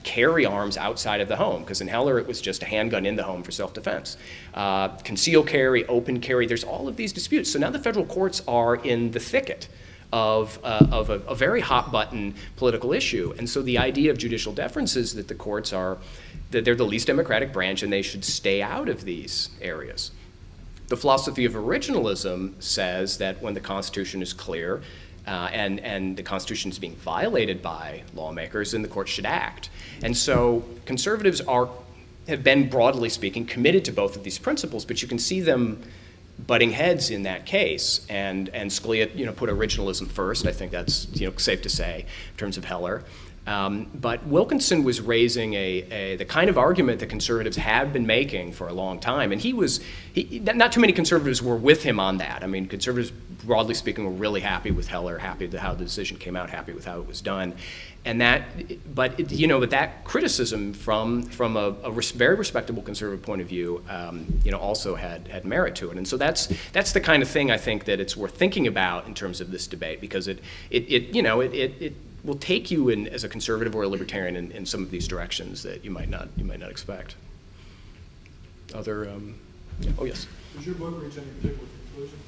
carry arms outside of the home? Because in Heller it was just a handgun in the home for self-defense. Concealed carry, open carry, there's all of these disputes. So now the federal courts are in the thicket of a very hot-button political issue. And so the idea of judicial deference is that the courts that they're the least democratic branch and they should stay out of these areas. The philosophy of originalism says that when the Constitution is clear and the Constitution is being violated by lawmakers, then the court should act. And so conservatives have been, broadly speaking, committed to both of these principles, but you can see them butting heads in that case, and Scalia, put originalism first. I think that's safe to say in terms of Heller. But Wilkinson was raising the kind of argument that conservatives have been making for a long time, and not too many conservatives were with him on that. I mean, conservatives, broadly speaking, were really happy with Heller, happy with how the decision came out, happy with how it was done, and but that criticism from a very respectable conservative point of view, also had merit to it, and so that's the kind of thing I think that it's worth thinking about in terms of this debate, because it will take you in as a conservative or a libertarian in some of these directions that you might not expect. Other, oh yes. Does your book reach any particular conclusions?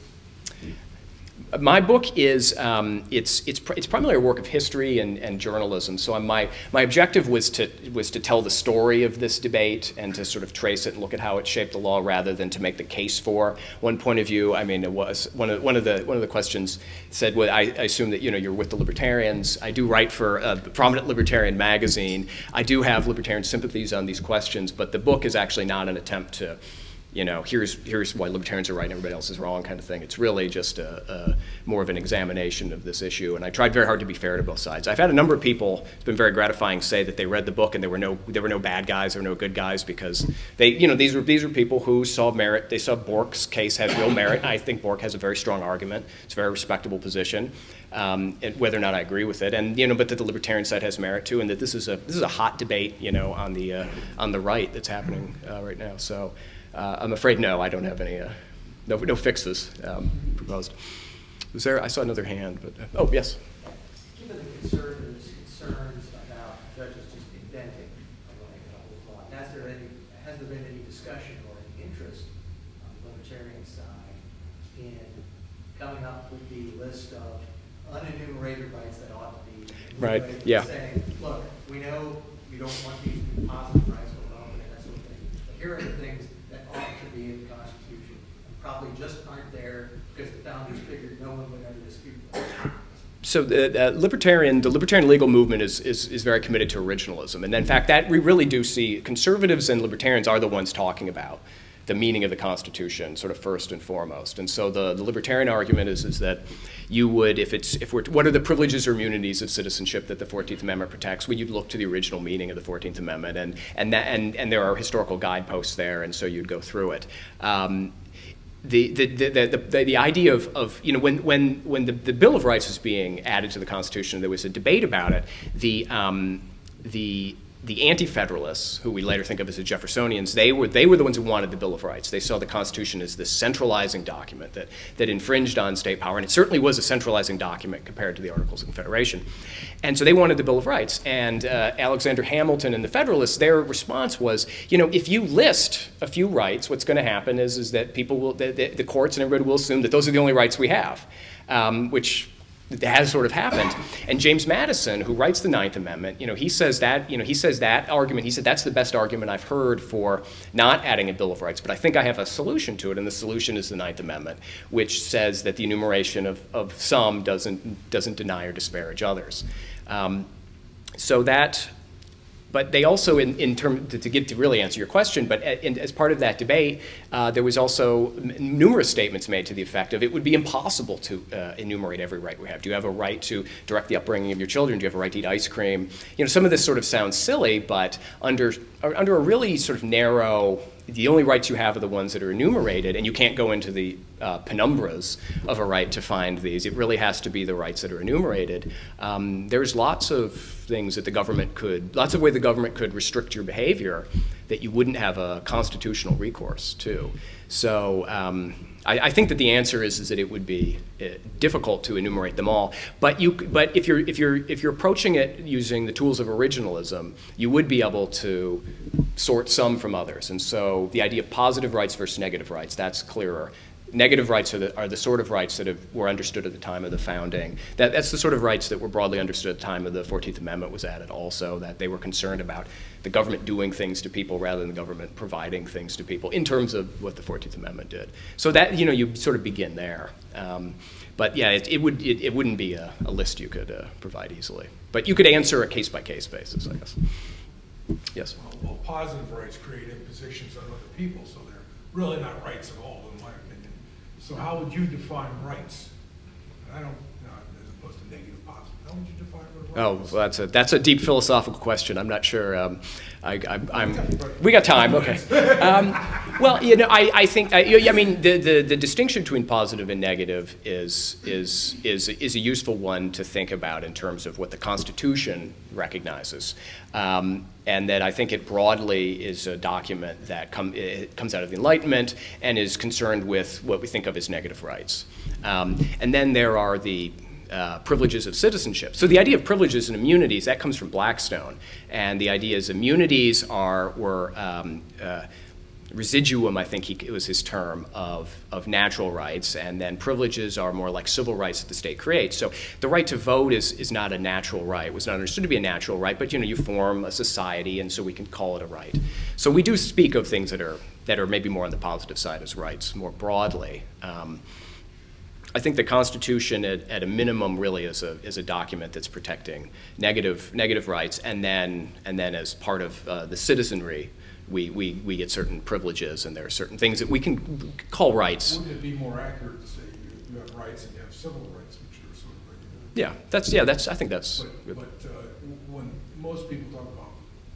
My book is it's primarily a work of history and journalism. So my objective was to tell the story of this debate and to sort of trace it and look at how it shaped the law, rather than to make the case for one point of view. I mean, it was one of the questions said, well, I assume that you're with the libertarians. I do write for a prominent libertarian magazine. I do have libertarian sympathies on these questions, but the book is actually not an attempt to, here's why libertarians are right and everybody else is wrong kind of thing. It's really just more of an examination of this issue, and I tried very hard to be fair to both sides. I've had a number of people, it's been very gratifying, say that they read the book and there were no bad guys, there were no good guys, because these were people who saw merit. They saw Bork's case has real merit. I think Bork has a very strong argument. It's a very respectable position, and whether or not I agree with it, and but that the libertarian side has merit too, and that this is a hot debate, on the right that's happening right now. So. I'm afraid no, I don't have any, no fixes proposed. Was there, I saw another hand, but, oh, yes. Given the conservatives' concerns about judges just inventing a whole lot, has there been any discussion or any interest on the libertarian side in coming up with the list of unenumerated rights that ought to be enumerated? Right, yeah. Saying, look, we know you don't want these to be positive rights or relevant and that sort of thing, but here are the things that ought to be in the Constitution, and probably just aren't there because the founders figured no one would ever dispute them. So the libertarian legal movement is very committed to originalism, and in fact, that we really do see conservatives and libertarians are the ones talking about the meaning of the Constitution, sort of first and foremost. And so the libertarian argument is that you would, what are the privileges or immunities of citizenship that the 14th Amendment protects? Well, you'd look to the original meaning of the 14th Amendment, and there are historical guideposts there, and so you'd go through it. The idea of when the Bill of Rights was being added to the Constitution, there was a debate about it. the Anti-Federalists, who we later think of as the Jeffersonians, they were the ones who wanted the Bill of Rights. They saw the Constitution as this centralizing document that infringed on state power, and it certainly was a centralizing document compared to the Articles of Confederation. And so they wanted the Bill of Rights. And Alexander Hamilton and the Federalists, their response was, if you list a few rights, what's going to happen is that people will, the courts and everybody will assume that those are the only rights we have, which has sort of happened. And James Madison, who writes the Ninth Amendment, he says that argument, he said, that's the best argument I've heard for not adding a Bill of Rights, but I think I have a solution to it, and the solution is the Ninth Amendment, which says that the enumeration of some doesn't deny or disparage others. But they also, to really answer your question, but as part of that debate, there was also numerous statements made to the effect of it would be impossible to enumerate every right we have. Do you have a right to direct the upbringing of your children? Do you have a right to eat ice cream? Some of this sort of sounds silly, but under a really sort of narrow, the only rights you have are the ones that are enumerated, and you can't go into the penumbras of a right to find these. It really has to be the rights that are enumerated. There's lots of things that lots of ways the government could restrict your behavior that you wouldn't have a constitutional recourse to. So I think that the answer is that it would be difficult to enumerate them all. But if you're approaching it using the tools of originalism, you would be able to sort some from others. And so the idea of positive rights versus negative rights, that's clearer. Negative rights are the sort of rights that were understood at the time of the founding. That's the sort of rights that were broadly understood at the time of the 14th Amendment was added also, that they were concerned about the government doing things to people rather than the government providing things to people in terms of what the 14th Amendment did. So that, you sort of begin there. But yeah, it wouldn't be a list you could provide easily. But you could answer a case-by-case basis, I guess. Yes? Well, positive rights create impositions on other people, so they're really not rights at all, in my opinion. So how would you define rights? I don't, as opposed to negative, positive. How would you define what a right is? Well, that's a deep philosophical question. I'm not sure. We got time. Okay. Well, I think the distinction between positive and negative is a useful one to think about in terms of what the Constitution recognizes, and that I think it broadly is a document that comes out of the Enlightenment and is concerned with what we think of as negative rights, and then there are the privileges of citizenship. So the idea of privileges and immunities, that comes from Blackstone. And the idea is immunities were residuum, I think it was his term, of natural rights, and then privileges are more like civil rights that the state creates. So the right to vote is not a natural right. It was not understood to be a natural right, but you form a society, and so we can call it a right. So we do speak of things that are maybe more on the positive side as rights more broadly. I think the Constitution, at a minimum, really is a document that's protecting negative rights, and then as part of the citizenry, we get certain privileges, and there are certain things that we can call rights. Wouldn't it be more accurate to say you have rights and you have civil rights, which are sort of regulated? Yeah, I think that's. But when most people talk about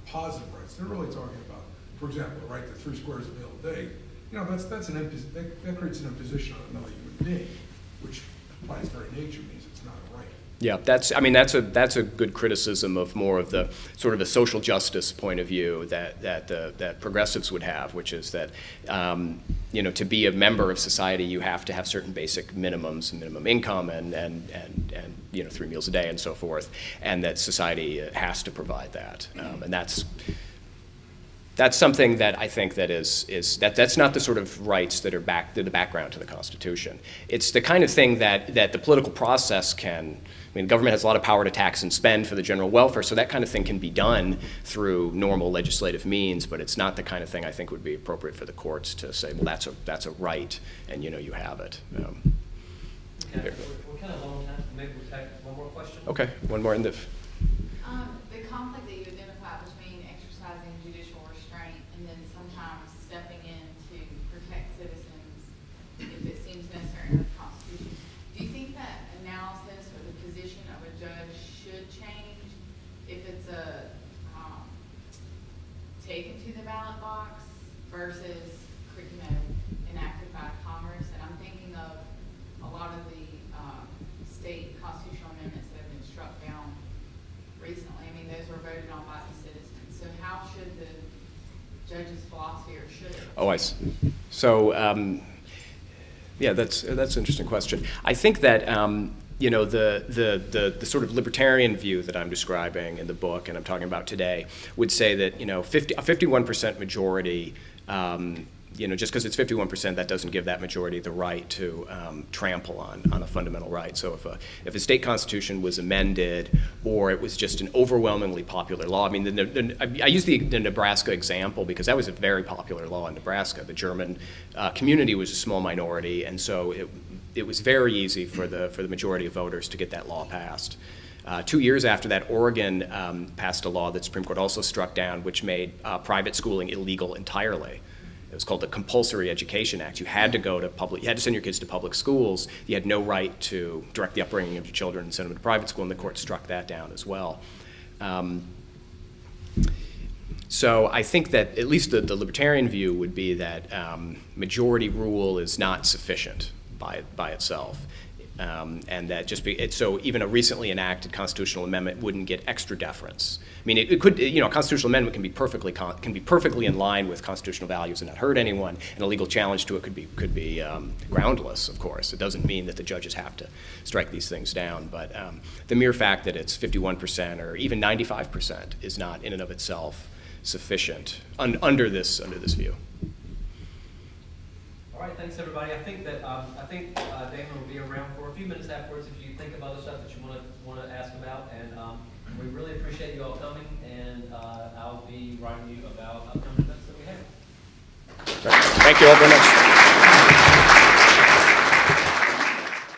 positive rights, they're really talking about, for example, the right to 3 squares of a meal a day. That creates an imposition on another human being, which by its very nature means it's not a right. Yeah, that's a good criticism of more of the sort of a social justice point of view that progressives would have, which is that to be a member of society you have to have certain basic minimums, minimum income, and 3 meals a day and so forth, and that society has to provide that, and that's something that I think that's not the sort of rights that are the background to the Constitution. It's the kind of thing that the political process can. The government has a lot of power to tax and spend for the general welfare, so that kind of thing can be done through normal legislative means, but it's not the kind of thing I think would be appropriate for the courts to say, well, that's a right, and you have it. Okay, we're kind of long time. Maybe we'll take one more question. Okay, one more in the. The conflict that you identify between exercising judicial restraint and then sometimes stepping in to protect citizens if it seems necessary under the Constitution. Do you think that analysis or the position of a judge should change if it's taken to the ballot box versus enacted by Congress? And I'm thinking of a lot of the state constitutional amendments that have been struck down recently. Those were voted on by the citizens. So judge's philosophy, or should it? Oh, I see. So, yeah, that's an interesting question. I think that the sort of libertarian view that I'm describing in the book and I'm talking about today would say that a 51% majority. Just because it's 51%, that doesn't give that majority the right to trample on a fundamental right. So if a state constitution was amended, or it was just an overwhelmingly popular law, I mean, I use the Nebraska example because that was a very popular law in Nebraska. The German community was a small minority, and so it was very easy for the majority of voters to get that law passed. 2 years after that, Oregon passed a law that the Supreme Court also struck down, which made private schooling illegal entirely. It was called the Compulsory Education Act. You had to send your kids to public schools. You had no right to direct the upbringing of your children and send them to private school, and the court struck that down as well. So I think that at least the libertarian view would be that majority rule is not sufficient by itself. And that so even a recently enacted constitutional amendment wouldn't get extra deference. I mean, it could, a constitutional amendment can be perfectly in line with constitutional values and not hurt anyone, and a legal challenge to it could be groundless, of course. It doesn't mean that the judges have to strike these things down, but the mere fact that it's 51% or even 95% is not in and of itself sufficient under this view. All right, thanks everybody. I think Damon will be around for a few minutes afterwards if you think of other stuff that you want to ask about. And we really appreciate you all coming. And I'll be writing you about upcoming events that we have. Thank you all very much.